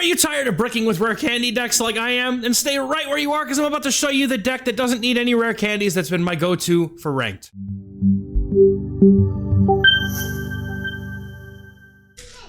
Are you tired of bricking with rare candy decks like I am? Then stay right where you are because I'm about to show you the deck that doesn't need any rare candies that's been my go-to for ranked.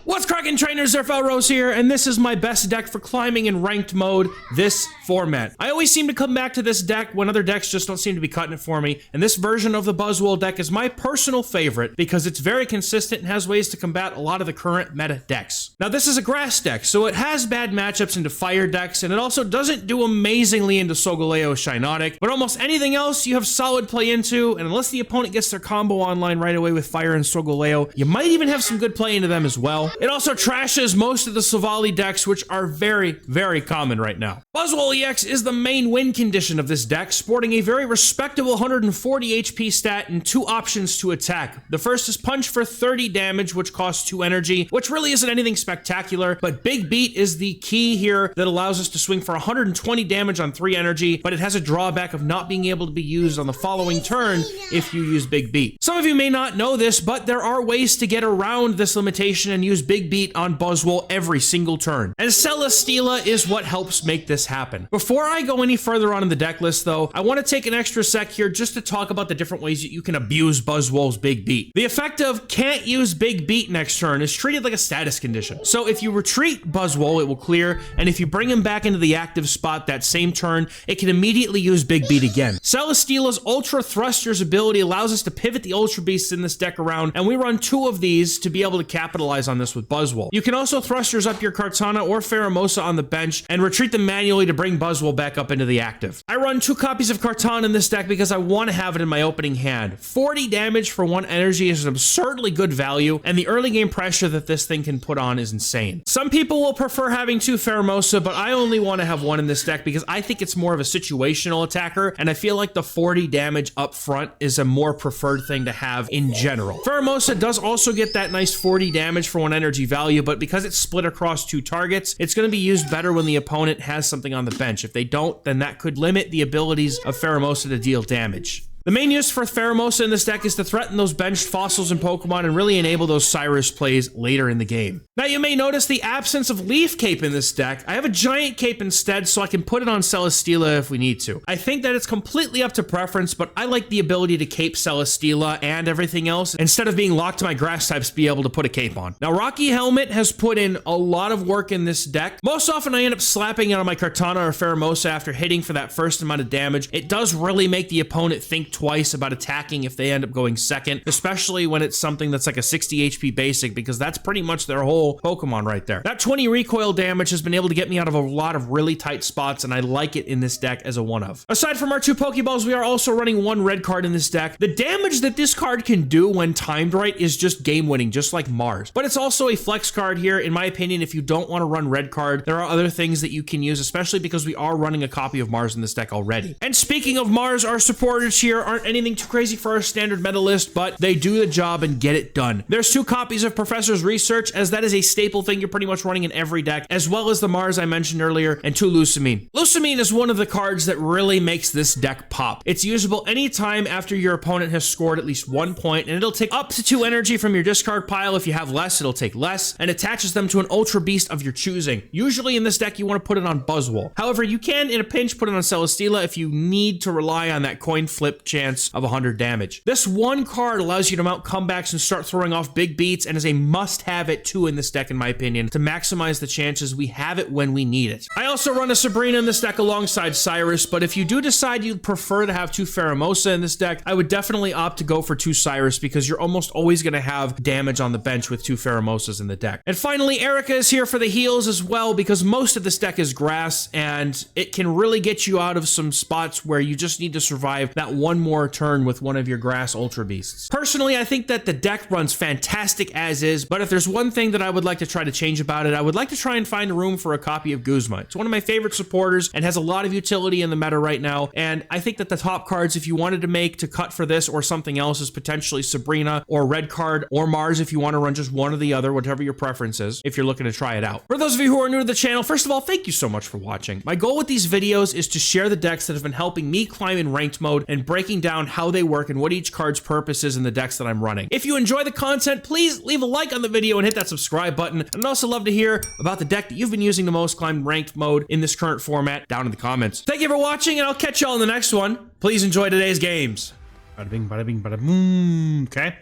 What's crackin' trainers, Rose here, and this is my best deck for climbing in ranked mode this format. I always seem to come back to this deck when other decks just don't seem to be cutting it for me, and this version of the Buzzwole deck is my personal favorite because it's very consistent and has ways to combat a lot of the current meta decks. Now this is a grass deck, so it has bad matchups into fire decks, and it also doesn't do amazingly into Solgaleo Shiinotic, but almost anything else you have solid play into, and unless the opponent gets their combo online right away with fire and Solgaleo, you might even have some good play into them as well. It also trashes most of the Silvally decks, which are very, very common right now. Buzzwole EX is the main win condition of this deck, sporting a very respectable 140 HP stat and 2 options to attack. The first is Punch for 30 damage, which costs 2 energy, which really isn't anything spectacular, but Big Beat is the key here that allows us to swing for 120 damage on 3 energy, but it has a drawback of not being able to be used on the following turn if you use Big Beat. Some of you may not know this, but there are ways to get around this limitation and use Big Beat on Buzzwole every single turn. And Celesteela is what helps make this happen. Before I go any further on in the deck list though, I want to take an extra sec here just to talk about the different ways that you can abuse Buzzwole's Big Beat. The effect of can't use Big Beat next turn is treated like a status condition. So if you retreat Buzzwole, it will clear, and if you bring him back into the active spot that same turn, it can immediately use Big Beat again. Celesteela's Ultra Thrusters ability allows us to pivot the Ultra Beasts in this deck around, and we run 2 of these to be able to capitalize on this with Buzzwole. You can also thrusters up your Kartana or Pheromosa on the bench and retreat them manually to bring Buzzwole back up into the active. I run 2 copies of Kartana in this deck because I want to have it in my opening hand. 40 damage for 1 energy is an absurdly good value, and the early game pressure that this thing can put on is insane. Some people will prefer having 2 Pheromosa, but I only want to have 1 in this deck because I think it's more of a situational attacker, and I feel like the 40 damage up front is a more preferred thing to have in general. Pheromosa does also get that nice 40 damage for 1 energy value, but because it's split across 2 targets, it's going to be used better when the opponent has something on the bench. If they don't, then that could limit the abilities of Pheromosa to deal damage. The main use for Pheromosa in this deck is to threaten those benched fossils and Pokemon and really enable those Cyrus plays later in the game. Now you may notice the absence of Leaf Cape in this deck. I have a Giant Cape instead, so I can put it on Celesteela if we need to. I think that it's completely up to preference, but I like the ability to cape Celesteela and everything else instead of being locked to my grass types to be able to put a cape on. Now Rocky Helmet has put in a lot of work in this deck. Most often I end up slapping it on my Kartana or Pheromosa after hitting for that first amount of damage. It does really make the opponent think twice about attacking if they end up going second, especially when it's something that's like a 60 HP basic, because that's pretty much their whole Pokemon right there. That 20 recoil damage has been able to get me out of a lot of really tight spots, and I like it in this deck as a one of. Aside from our 2 Pokeballs, we are also running 1 red card in this deck. The damage that this card can do when timed right is just game winning, just like Mars. But it's also a flex card here. In my opinion, if you don't want to run red card, there are other things that you can use, especially because we are running a copy of Mars in this deck already. And speaking of Mars, our supporters here aren't anything too crazy for our standard meta list, but they do the job and get it done. There's 2 copies of Professor's Research, as that is a staple thing you're pretty much running in every deck, as well as the Mars I mentioned earlier, and 2 Lucamine. Lucamine is one of the cards that really makes this deck pop. It's usable anytime after your opponent has scored at least 1 point, and it'll take up to 2 energy from your discard pile. If you have less, it'll take less, and attaches them to an Ultra Beast of your choosing. Usually in this deck, you want to put it on Buzzwole. However, you can, in a pinch, put it on Celesteela if you need to rely on that coin flip chance of 100 damage. This 1 card allows you to mount comebacks and start throwing off big beats, and is a must-have it too in this deck, in my opinion, to maximize the chances we have it when we need it. I also run a Sabrina in this deck alongside Cyrus, but if you do decide you'd prefer to have 2 Pheromosa in this deck, I would definitely opt to go for 2 Cyrus, because you're almost always going to have damage on the bench with 2 Pheromosas in the deck. And finally, Erica is here for the heals as well, because most of this deck is grass, and it can really get you out of some spots where you just need to survive that 1 more turn with one of your grass Ultra Beasts. Personally, I think that the deck runs fantastic as is, but if there's one thing that I would like to try to change about it, I would like to try and find a room for a copy of Guzma. It's one of my favorite supporters and has a lot of utility in the meta right now, and I think that the top cards, if you wanted to make to cut for this or something else, is potentially Sabrina or red card or Mars if you want to run just one or the other, whatever your preference is, if you're looking to try it out. For those of you who are new to the channel, first of all, thank you so much for watching. My goal with these videos is to share the decks that have been helping me climb in ranked mode and breaking breaking down how they work and what each card's purpose is in the decks that I'm running. If you enjoy the content, please leave a like on the video and hit that subscribe button. And I'd also love to hear about the deck that you've been using the most climbing ranked mode in this current format down in the comments. Thank you for watching, and I'll catch y'all in the next one. Please enjoy today's games. Bada bing, bada bing, bada boom. Okay.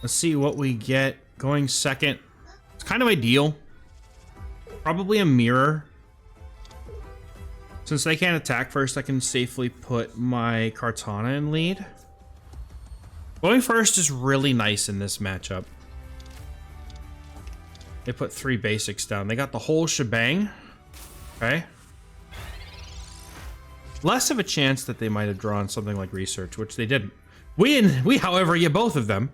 Let's see what we get. Going second. It's kind of ideal. Probably a mirror. Since they can't attack first, I can safely put my Kartana in lead. Going first is really nice in this matchup. They put 3 basics down. They got the whole shebang. Okay. Less of a chance that they might have drawn something like research, which they didn't. We, however, get both of them.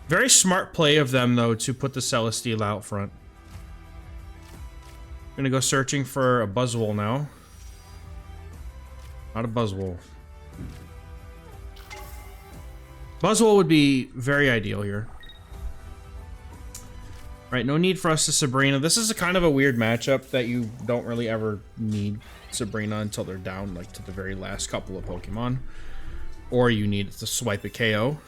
Very smart play of them, though, to put the Celesteela out front. I'm gonna go searching for a Buzzwole now. Not a Buzzwole. Buzzwole would be very ideal here. Right, no need for us to Sabrina. This is a kind of a weird matchup that you don't really ever need Sabrina until they're down, like, to the very last couple of Pokemon. Or you need to swipe a KO.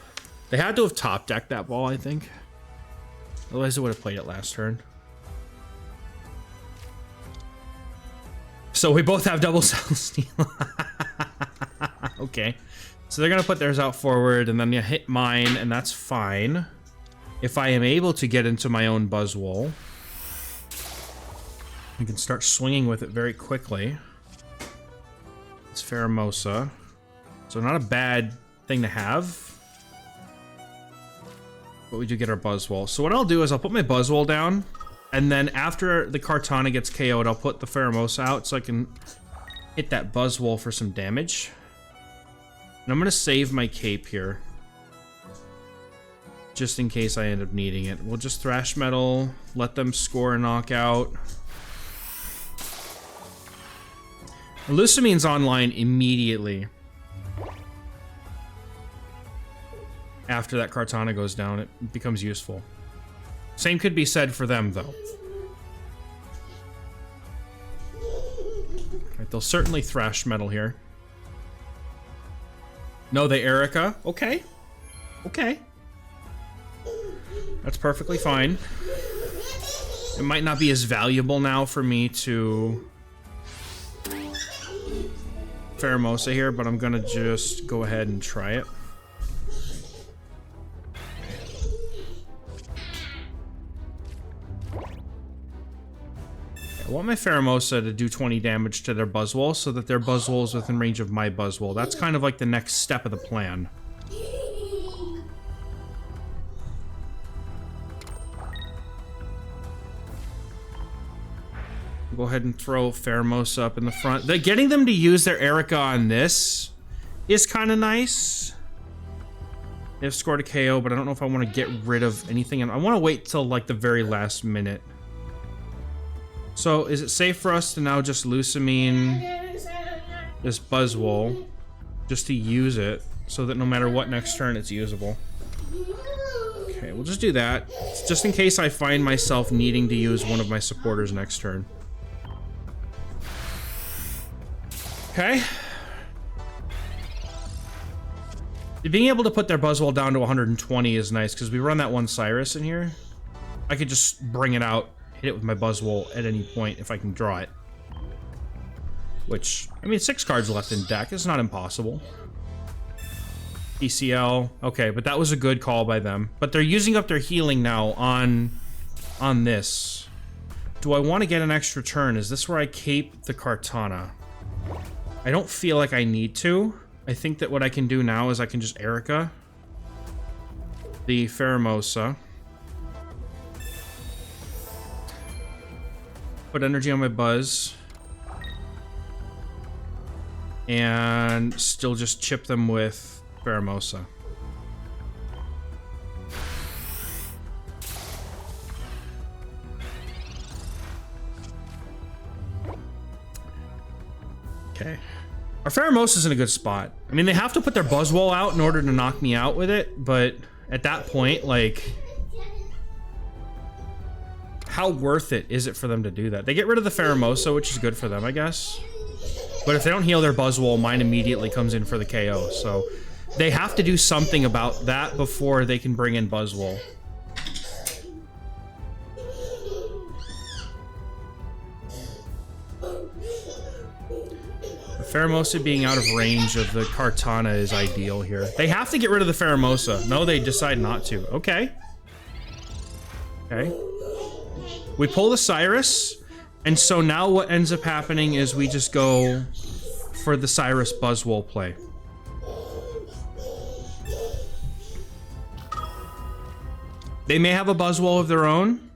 They had to have top decked that ball, I think. Otherwise, they would have played it last turn. So we both have double Celesteela. Okay. So they're going to put theirs out forward, and then you hit mine, and that's fine. If I am able to get into my own Buzzwole, I can start swinging with it very quickly. It's Pheromosa. So not a bad thing to have. But we do get our Buzzwole. So what I'll do is I'll put my Buzzwole down, and then after the Kartana gets KO'd, I'll put the Pheromosa out so I can hit that Buzzwole for some damage. And I'm going to save my cape here, just in case I end up needing it. We'll just Thrash Metal, let them score a knockout. Lucamine's online immediately. After that Kartana goes down, it becomes useful. Same could be said for them, though. Right, they'll certainly Thrash Metal here. No, they Erica. Okay. Okay. That's perfectly fine. It might not be as valuable now for me to Pheromosa here, but I'm gonna just go ahead and try it. I want my Pheromosa to do 20 damage to their Buzzwole so that their Buzzwole is within range of my Buzzwole. That's kind of like the next step of the plan. Go ahead and throw Pheromosa up in the front. Getting them to use their Erica on this is kind of nice. They've scored a KO, but I don't know if I want to get rid of anything. I want to wait till like the very last minute. So is it safe for us to now just Lucamine this Buzzwole just to use it so that no matter what next turn it's usable? Okay, we'll just do that. Just in case I find myself needing to use one of my supporters next turn. Okay. Being able to put their Buzzwole down to 120 is nice because we run that one Cyrus in here. I could just bring it out, hit it with my Buzzwole at any point if I can draw it. Which, I mean, 6 cards left in deck. It's not impossible. PCL. Okay, but that was a good call by them. But they're using up their healing now on this. Do I want to get an extra turn? Is this where I cape the Kartana? I don't feel like I need to. I think that what I can do now is I can just Erica the Pheromosa. Put energy on my Buzz. And still just chip them with Pheromosa. Okay. Our Pheromosa's in a good spot. I mean, they have to put their Buzzwole out in order to knock me out with it, but at that point, like, how worth it is it for them to do that? They get rid of the Pheromosa, which is good for them, I guess. But if they don't heal their Buzzwole, mine immediately comes in for the KO. So they have to do something about that before they can bring in Buzzwole. Pheromosa being out of range of the Kartana is ideal here. They have to get rid of the Pheromosa. No, they decide not to. Okay. Okay. We pull the Cyrus, and so now what ends up happening is we just go for the Cyrus Buzzwole play. They may have a Buzzwole of their own,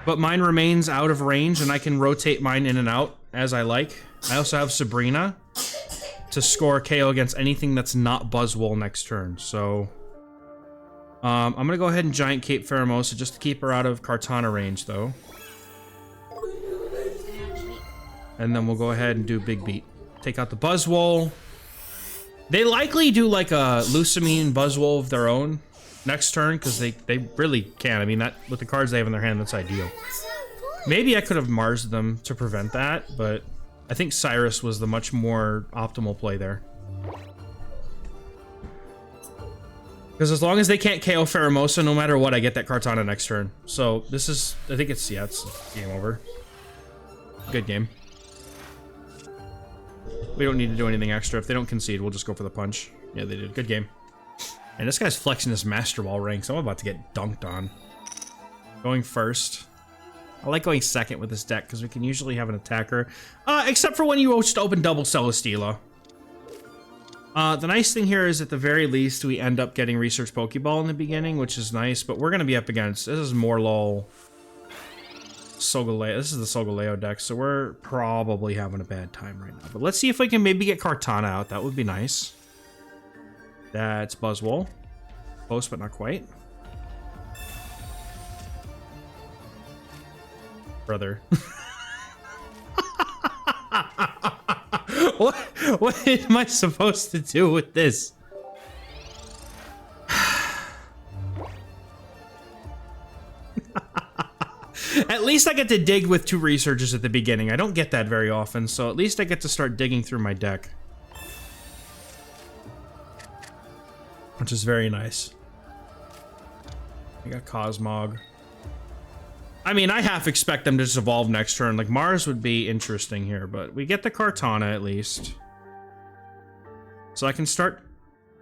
but mine remains out of range, and I can rotate mine in and out as I like. I also have Sabrina to score KO against anything that's not Buzzwole next turn. So I'm gonna go ahead and Giant Cape Pheromosa just to keep her out of Kartana range, though. And then we'll go ahead and do Big Beat. Take out the Buzzwole. They likely do like a Lucamine Buzzwole of their own next turn, because they really can. I mean, that with the cards they have in their hand, that's ideal. Maybe I could have Marsed them to prevent that, but I think Cyrus was the much more optimal play there. Because as long as they can't KO Pheromosa, no matter what, I get that Kartana next turn. So this is, I think it's, yeah, it's game over. Good game. We don't need to do anything extra. If they don't concede, we'll just go for the punch. Yeah, they did. Good game. And this guy's flexing his Master Ball rank, so I'm about to get dunked on. Going first. I like going second with this deck because we can usually have an attacker. Except for when you just open double Celesteela. The nice thing here is at the very least we end up getting Research Pokeball in the beginning, which is nice, but we're going to be up against... This is Morlul Solgaleo. This is the Solgaleo deck, so we're probably having a bad time right now. But let's see if we can maybe get Kartana out. That would be nice. That's Buzzwole. Close, but not quite. Brother. What am I supposed to do with this? At least I get to dig with 2 researchers at the beginning. I don't get that very often, so at least I get to start digging through my deck. Which is very nice. I got Cosmog. I mean, I half expect them to just evolve next turn. Like, Mars would be interesting here, but we get the Kartana at least. So I can start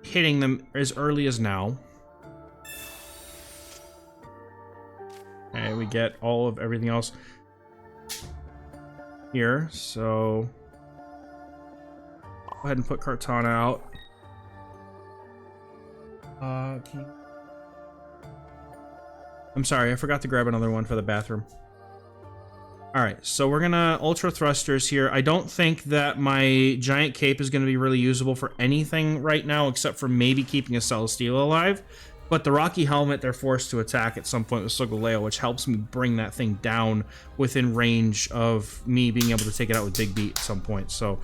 hitting them as early as now. Okay, we get all of everything else here, so go ahead and put Kartana out. I'm sorry, I forgot to grab another one for the bathroom. Alright, so we're gonna Ultra Thrusters here. I don't think that my Giant Cape is gonna be really usable for anything right now, except for maybe keeping a Celesteela alive. But the Rocky Helmet, they're forced to attack at some point with Solgaleo, which helps me bring that thing down within range of me being able to take it out with Big Beat at some point. So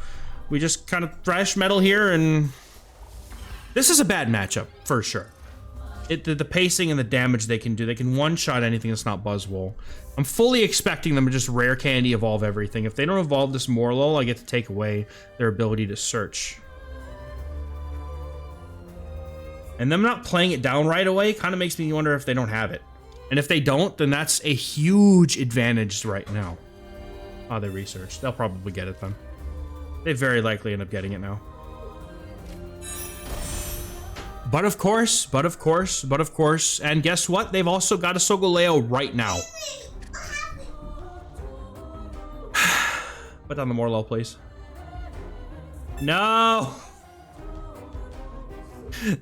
we just kind of thrash metal here, and this is a bad matchup, for sure. The pacing and the damage they can do, they can one-shot anything that's not Buzzwole. I'm fully expecting them to just rare candy evolve everything. If they don't evolve this Morlul, I get to take away their ability to search. And them not playing it down right away kind of makes me wonder if they don't have it. And if they don't, then that's a huge advantage right now. Oh, they researched. They'll probably get it then. They very likely end up getting it now. But of course, and guess what? They've also got a Solgaleo right now. Put down the Morlul, please. No!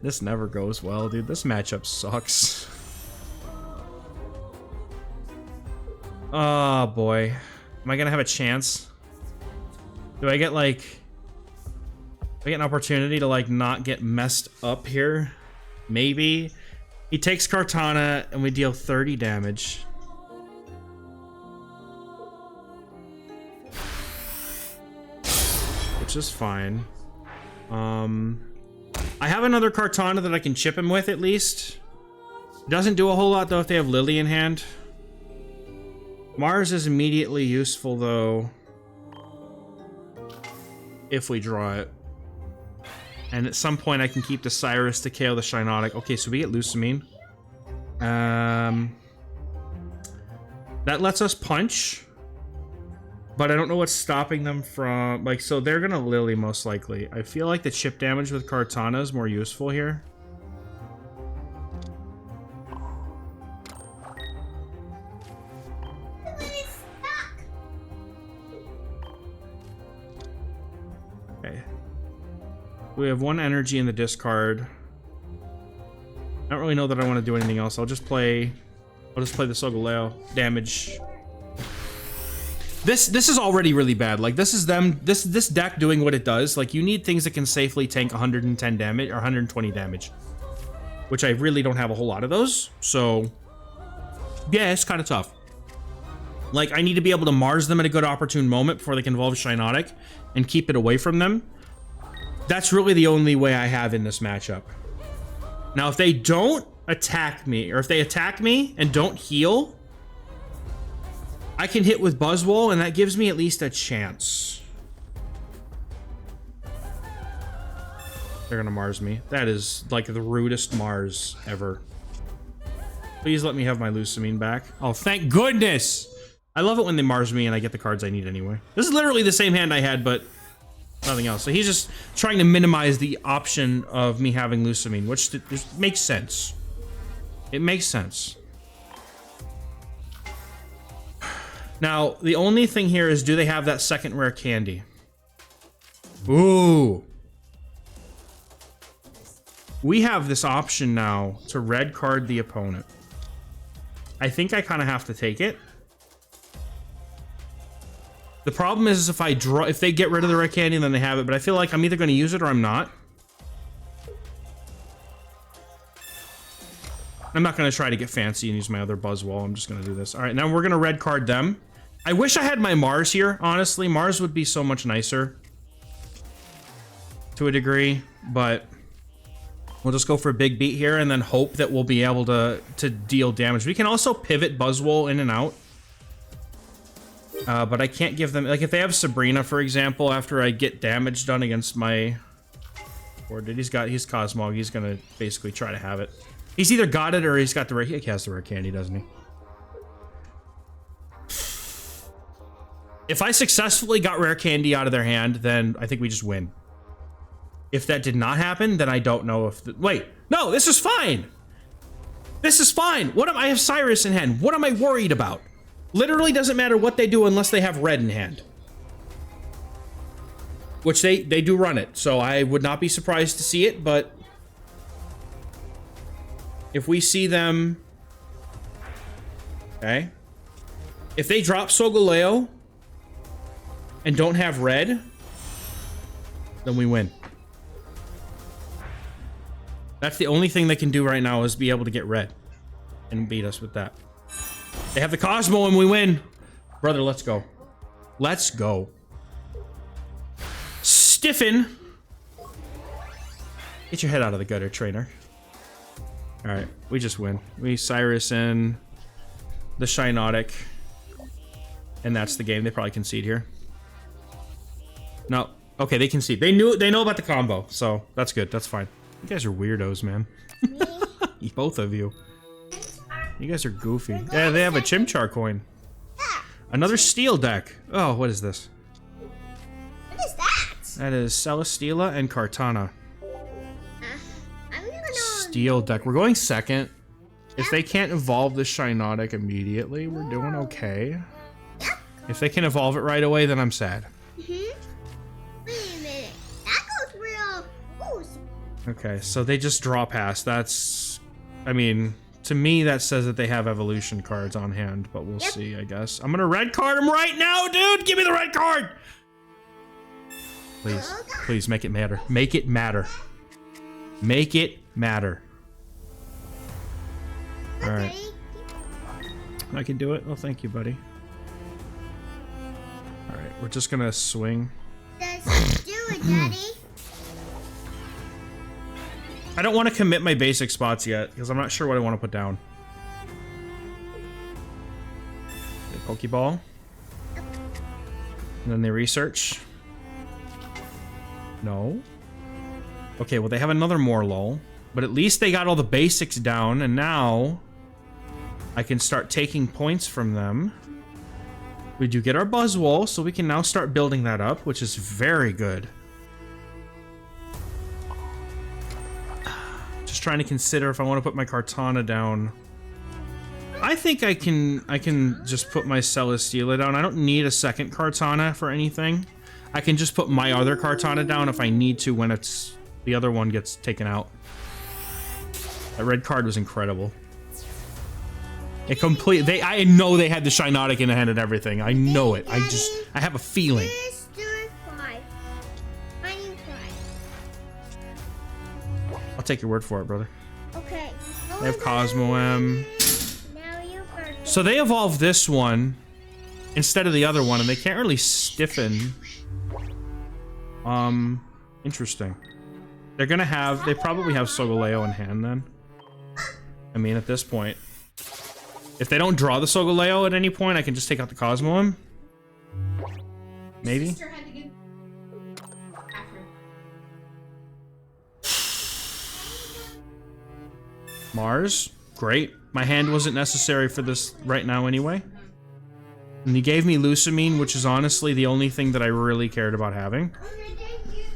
This never goes well, dude. This matchup sucks. Oh, boy. Am I gonna have a chance? Do I get, like... I get an opportunity to, like, not get messed up here? Maybe. He takes Kartana, and we deal 30 damage. Which is fine. I have another Kartana that I can chip him with, at least. Doesn't do a whole lot, though, if they have Lily in hand. Mars is immediately useful, though. if we draw it. And at some point I can keep the Cyrus to KO the Shiinotic. Okay, so we get Lucamine. That lets us punch. But I don't know what's stopping them from... Like, so they're gonna Lily, most likely. I feel like the chip damage with Kartana is more useful here. Okay. We have one energy in the discard. I don't really know that I want to do anything else. I'll just play the Solgaleo. Damage. This is already really bad. Like, this is them, this deck doing what it does. Like, you need things that can safely tank 110 damage or 120 damage. Which I really don't have a whole lot of those. So, yeah, it's kind of tough. Like, I need to be able to Mars them at a good opportune moment before they can evolve Shiinotic and keep it away from them. That's really the only way I have in this matchup. Now, if they don't attack me, or if they attack me and don't heal, I can hit with Buzzwole, and that gives me at least a chance. They're gonna Mars me. That is like the rudest Mars ever. Please let me have my Lucamine back. Oh, thank goodness! I love it when they Mars me and I get the cards I need anyway. This is literally the same hand I had, but nothing else. So he's just trying to minimize the option of me having Lucamine, which makes sense. It makes sense. Now, the only thing here is, do they have that second rare candy? Ooh. We have this option now to red card the opponent. I think I kind of have to take it. The problem is if I draw, if they get rid of the rare candy, then they have it, but I feel like I'm either going to use it or I'm not. I'm not going to try to get fancy and use my other Buzzwole. I'm just going to do this. All right, now we're going to red card them. I wish I had my Mars here, honestly. Mars would be so much nicer to a degree, but we'll just go for a big beat here and then hope that we'll be able to deal damage. We can also pivot Buzzwole in and out. But I can't give them, like if they have Sabrina, for example, after I get damage done against my board, he's Cosmog, he's gonna basically try to have it. He's either got it or he's got the rare, he has the rare candy, doesn't he? If I successfully got rare candy out of their hand, then I think we just win. If that did not happen, then I don't know if wait, no, this is fine. This is fine. What am I have Cyrus in hand? What am I worried about? Literally doesn't matter what they do unless they have red in hand. Which they do run it, so I would not be surprised to see it, but if we see them, okay. If they drop Solgaleo and don't have red, then we win. That's the only thing they can do right now is be able to get red and beat us with that. They have the Cosmo and we win. Brother, let's go. Let's go. Stiffen. Get your head out of the gutter, trainer. All right, we just win. We Cyrus in the Shiinotic. And that's the game. They probably concede here. No. Okay, they concede. They know about the combo, so that's good. That's fine. You guys are weirdos, man. Both of you. You guys are goofy. Yeah, they have a Chimchar coin. Another steel deck. Oh, what is this? What is that? That is Celesteela and Kartana. Steel deck. We're going second. If they can't evolve the Shiinotic immediately, we're doing okay. If they can evolve it right away, then I'm sad. Wait a minute. That goes real. Ooh. Okay, so they just draw past. That's... I mean... To me, that says that they have evolution cards on hand, but we'll see, I guess. I'm gonna red card them right now, dude! Give me the red card! Please, please make it matter. Make it matter. Make it matter. Alright. I can do it? Oh, thank you, buddy. Alright, we're just gonna swing. Let's do it, Daddy. I don't want to commit my basic spots yet, because I'm not sure what I want to put down. Okay, Pokeball. And then they research. No. Okay, well, they have another Morlul, but at least they got all the basics down, and now I can start taking points from them. We do get our Buzzwole, so we can now start building that up, which is very good. Just trying to consider if I want to put my Kartana down. I think I can just put my Celesteela down. I don't need a second Kartana for anything. I can just put my other Kartana down if I need to when it's the other one gets taken out. That red card was incredible. I know they had the Shiinotic in the hand and everything. I know it. I have a feeling. I'll take your word for it, brother. Okay. They have Cosmo M. Now you first. So they evolved this one instead of the other one, and they can't really stiffen. Interesting. They probably have Solgaleo in hand then. I mean, at this point. If they don't draw the Solgaleo at any point, I can just take out the Cosmo M. Maybe? Mars. Great. My hand wasn't necessary for this right now anyway. And he gave me Lusamine, which is honestly the only thing that I really cared about having.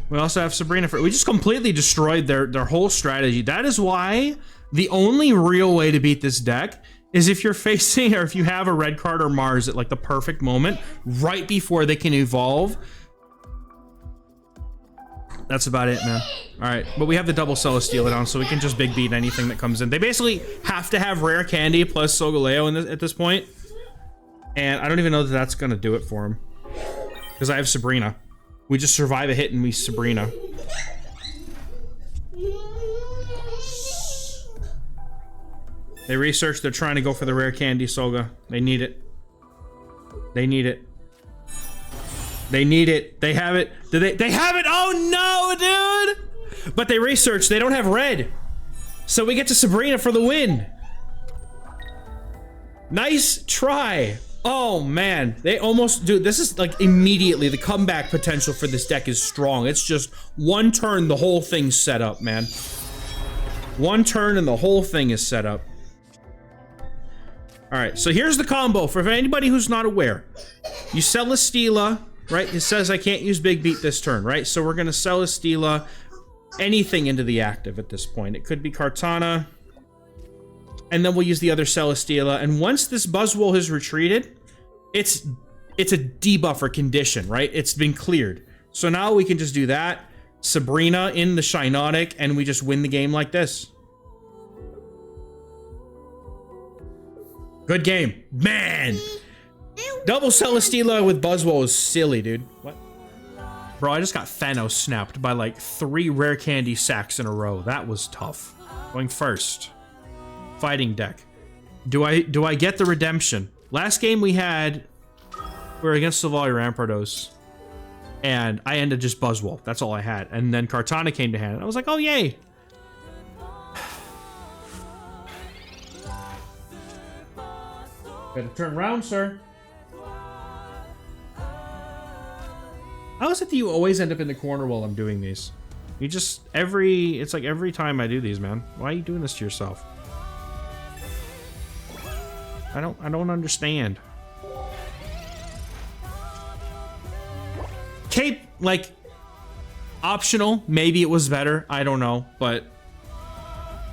We also have Sabrina. We just completely destroyed their whole strategy. That is why the only real way to beat this deck is if you're facing, or if you have a red card or Mars at like the perfect moment, right before they can evolve. That's about it, man. All right, but we have the double Celesteela down, so we can just big beat anything that comes in. They basically have to have rare candy plus Solgaleo at this point. And I don't even know that that's gonna do it for him. Because I have Sabrina. We just survive a hit and we Sabrina. They researched, they're trying to go for the rare candy, Solga. They need it. They need it. They need it. They have it. They have it! Oh no, dude! But they researched, they don't have red. So we get to Sabrina for the win. Nice try. Oh man, they almost, dude, this is like immediately the comeback potential for this deck is strong. It's just one turn, the whole thing's set up, man. One turn and the whole thing is set up. All right, so here's the combo for anybody who's not aware. You Celesteela, right? It says I can't use Big Beat this turn, right? So we're gonna Celesteela anything into the active at this point. It could be Kartana, and then we'll use the other Celesteela. And once this Buzzwole has retreated, it's a debuffer condition, right? It's been cleared. So now we can just do that. Sabrina in the Shiinotic, and we just win the game like this. Good game. Man! Double Celesteela with Buzzwole is silly, dude. What? Bro, I just got Thanos snapped by like 3 rare candy sacks in a row. That was tough. Going first. Fighting deck. Do I get the redemption? Last game we were against Silvally Rampardos. And I ended just Buzzwole. That's all I had. And then Kartana came to hand. And I was like, oh yay. Better turn around, sir. How is it that you always end up in the corner while I'm doing these? You just, it's like every time I do these, man. Why are you doing this to yourself? I don't understand. Cape, like, optional. Maybe it was better. I don't know, but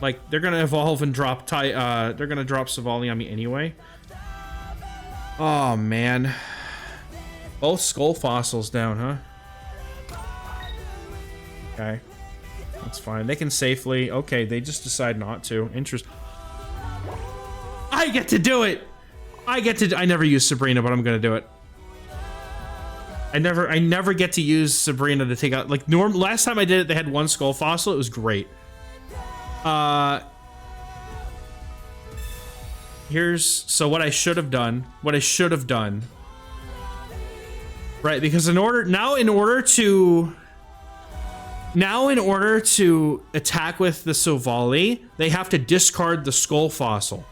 like they're gonna evolve and drop they're gonna drop Silvally on me anyway. Oh man. Both skull fossils down, huh? Okay. That's fine. They can safely. Okay, they just decide not to. Interest. I get to do it! I never use Sabrina, but I'm gonna do it. I never get to use Sabrina to take out, like, last time I did it, they had 1 skull fossil. It was great. So what I should have done, right, because in order to attack with the Silvally, they have to discard the skull fossil,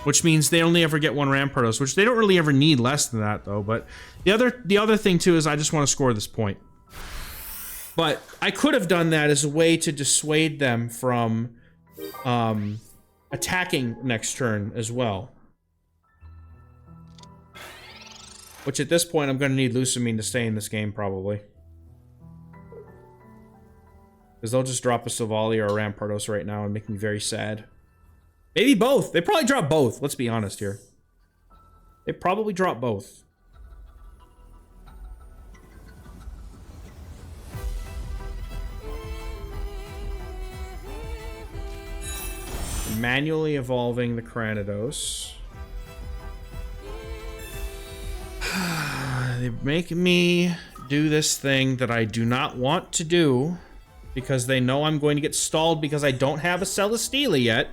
which means they only ever get 1 Rampardos, which they don't really ever need less than that though. But the other thing too is I just want to score this point. But I could have done that as a way to dissuade them from attacking next turn as well. Which at this point, I'm going to need Lucamine to stay in this game, probably. Because they'll just drop a Silvally or a Rampardos right now and make me very sad. Maybe both. They probably drop both. Let's be honest here. They probably drop both. Manually evolving the Cranidos. They make me do this thing that I do not want to do because they know I'm going to get stalled because I don't have a Celesteela yet.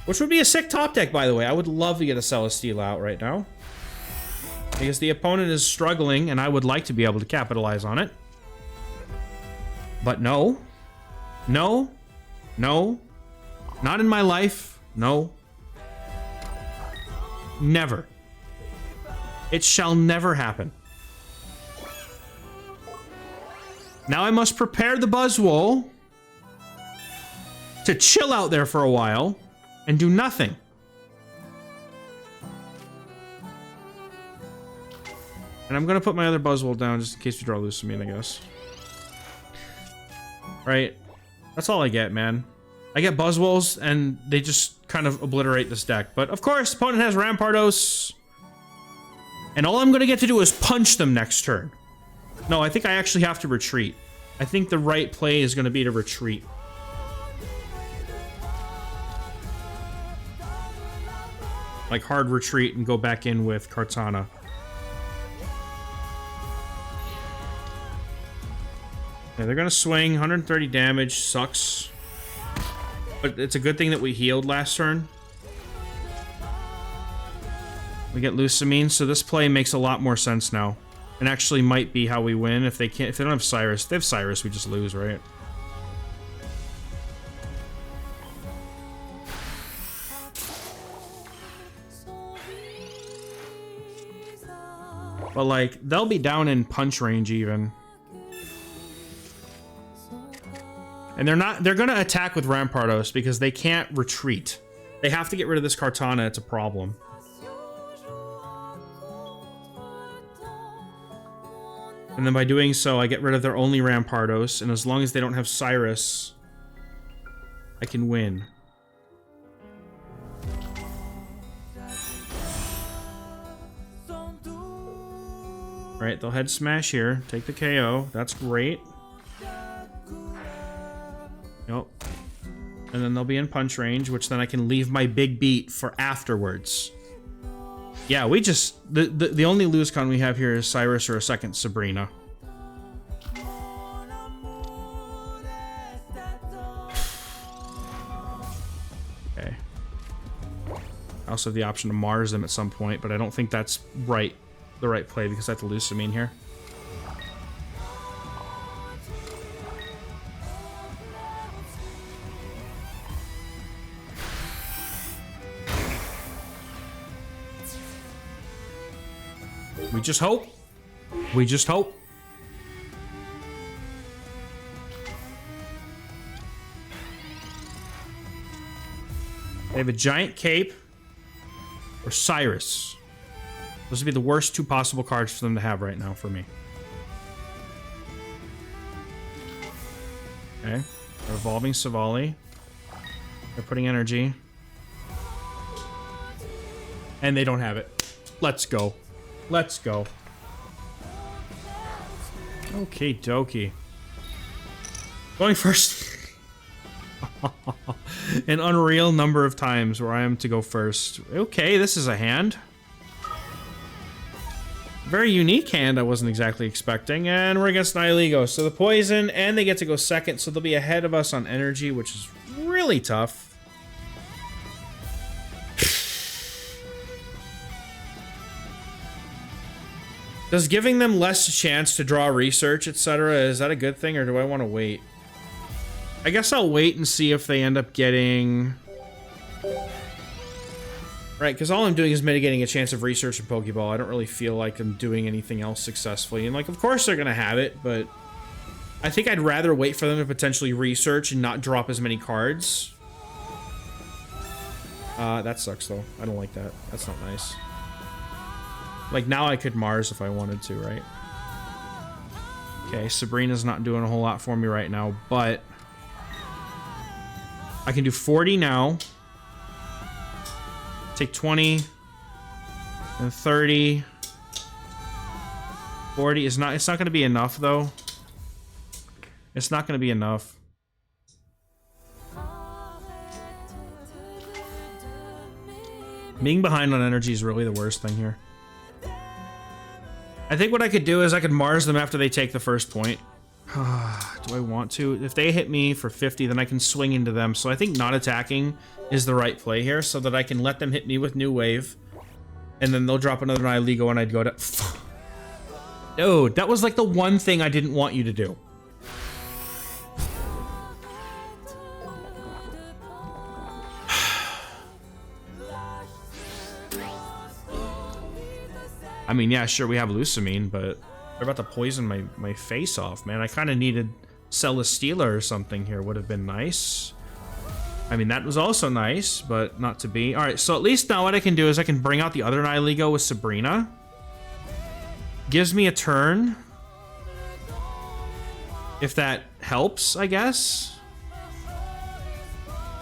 Which would be a sick top deck, by the way. I would love to get a Celesteela out right now. Because the opponent is struggling and I would like to be able to capitalize on it. But no. No. No. Not in my life. No. Never. It shall never happen. Now I must prepare the Buzzwole to chill out there for a while and do nothing. And I'm gonna put my other Buzzwole down just in case we draw Lucamine, I guess. Right? That's all I get, man. I get Buzzwoles, and they just kind of obliterate this deck. But, of course, opponent has Rampardos. And all I'm going to get to do is punch them next turn. No, I think I actually have to retreat. I think the right play is going to be to retreat. Like, hard retreat and go back in with Kartana. Yeah, they're going to swing. 130 damage. Sucks. But it's a good thing that we healed last turn. We get Lucamine, so this play makes a lot more sense now. And actually might be how we win if they can't. If they don't have Cyrus, if they have Cyrus, we just lose, right? But like, they'll be down in punch range even. And they're gonna attack with Rampardos because they can't retreat. They have to get rid of this Kartana, it's a problem. And then by doing so, I get rid of their only Rampardos, and as long as they don't have Cyrus, I can win. Alright, they'll head smash here, take the KO, that's great. Nope. And then they'll be in punch range, which then I can leave my big beat for afterwards. Yeah, we just... The only lose con we have here is Cyrus or a second Sabrina. Okay. I also have the option to Mars them at some point, but I don't think that's the right play because I have to Lucamine here. We just hope. We just hope. They have a giant cape or Cyrus. Those would be the worst two possible cards for them to have right now for me. Okay. They're evolving Silvally. They're putting energy. And they don't have it. Let's go. Let's go. Okay, dokie. Going first. An unreal number of times where I am to go first. Okay, this is a hand. Very unique hand I wasn't exactly expecting. And we're against Nihilego. So the poison, and they get to go second, so they'll be ahead of us on energy, which is really tough. Does giving them less chance to draw research, etc., is that a good thing, or do I want to wait? I guess I'll wait and see if they end up getting... Right, because all I'm doing is mitigating a chance of research in Pokeball. I don't really feel like I'm doing anything else successfully. And, like, of course they're going to have it, but I think I'd rather wait for them to potentially research and not drop as many cards. That sucks, though. I don't like that. That's not nice. Like, now I could Mars if I wanted to, right? Okay, Sabrina's not doing a whole lot for me right now, but I can do 40 now. Take 20 and 30. 40 is not, it's not going to be enough though. It's not going to be enough. Being behind on energy is really the worst thing here. I think what I could do is I could Mars them after they take the first point. Do I want to? If they hit me for 50, then I can swing into them. So I think not attacking is the right play here, so that I can let them hit me with New Wave. And then they'll drop another Nihilego and I'd go to... Dude, that was like the one thing I didn't want you to do. I mean, yeah, sure, we have Lucamine, but they're about to poison my face off, man. I kind of needed Celesteela or something here. Would have been nice. I mean, that was also nice, but not to be. All right, so at least now what I can do is I can bring out the other Nihilego with Sabrina. Gives me a turn. If that helps, I guess.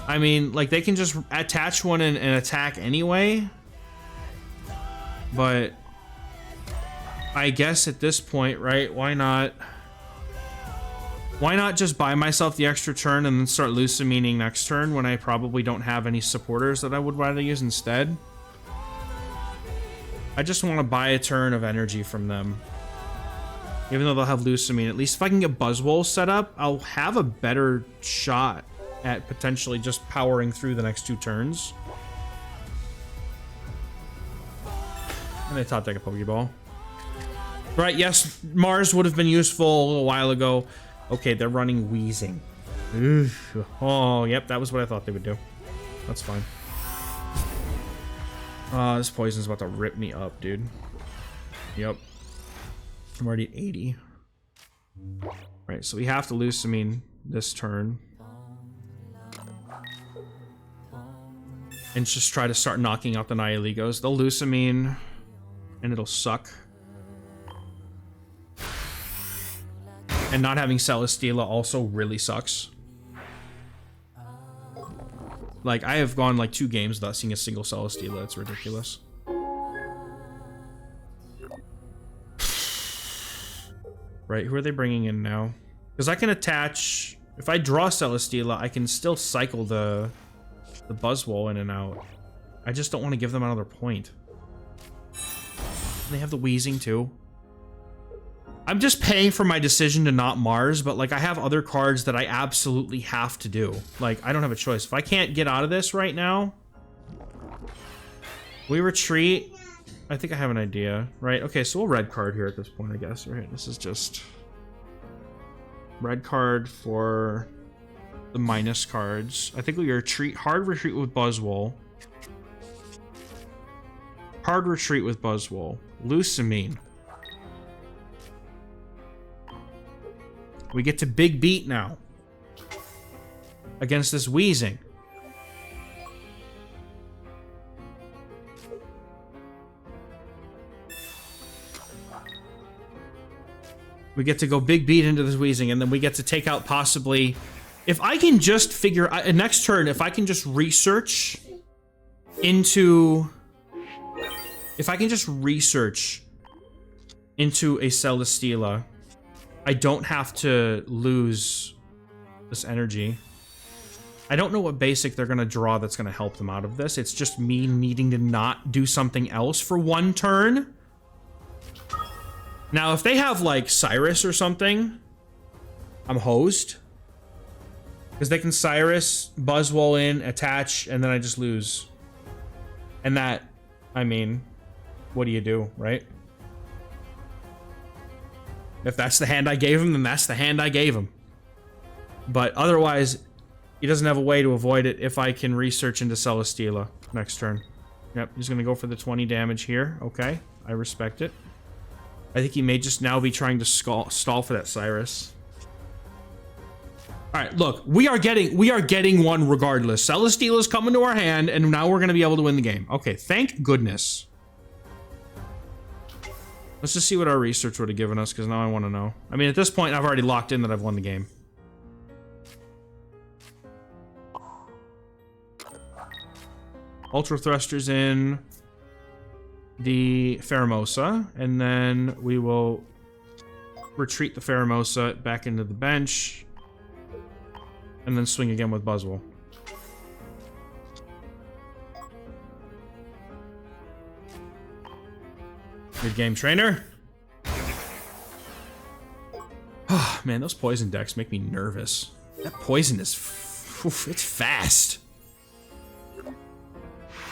I mean, like, they can just attach one and attack anyway. But I guess at this point, right, why not? Why not just buy myself the extra turn and then start Lucamining next turn when I probably don't have any supporters that I would rather use instead? I just want to buy a turn of energy from them. Even though they'll have Lucamine, at least if I can get Buzzwole set up, I'll have a better shot at potentially just powering through the next 2 turns. And I top deck a Pokeball. Right, yes, Mars would have been useful a little while ago. Okay, they're running Weezing. Oof. Oh, yep, that was what I thought they would do. That's fine. This poison's about to rip me up, dude. Yep. I'm already at 80. Right, so we have to Lucamine this turn. And just try to start knocking out the Nihilegos. They'll Lucamine, and it'll suck. And not having Celesteela also really sucks. Like, I have gone like 2 games without seeing a single Celesteela. It's ridiculous. Right, who are they bringing in now? Because I can attach... If I draw Celesteela, I can still cycle the Buzzwole in and out. I just don't want to give them another point. And they have the Weezing too. I'm just paying for my decision to not Mars, but like I have other cards that I absolutely have to do. Like, I don't have a choice. If I can't get out of this right now, we retreat. I think I have an idea, right? Okay, so we'll red card here at this point, I guess. Right, this is just red card for the minus cards. I think we retreat, hard retreat with Buzzwole. Hard retreat with Buzzwole. Lucamine. We get to big beat now against this Weezing. We get to go big beat into this Weezing, and then we get to take out possibly... If I can just figure... next turn, if I can just research into... If I can just research into a Celesteela... I don't have to lose this energy. I don't know what basic they're going to draw that's going to help them out of this. It's just me needing to not do something else for 1 turn. Now, if they have, like, Cyrus or something, I'm hosed. Because they can Cyrus, Buzzwole in, attach, and then I just lose. And that, I mean, what do, right? If that's the hand I gave him, then that's the hand I gave him. But otherwise, he doesn't have a way to avoid it if I can research into Celesteela next turn. Yep, he's gonna go for the 20 damage here. Okay, I respect it. I think he may just now be trying to stall for that Cyrus. All right, look, we are getting one regardless. Celesteela's coming to our hand, and now we're gonna be able to win the game. Okay, thank goodness. Let's just see what our research would have given us, because now I want to know. I mean, at this point, I've already locked in that I've won the game. Ultra Thrusters in the Pheromosa, and then we will retreat the Pheromosa back into the bench, and then swing again with Buzzwole. Good game, trainer. Oh, man, those poison decks make me nervous. That poison is... oof, it's fast.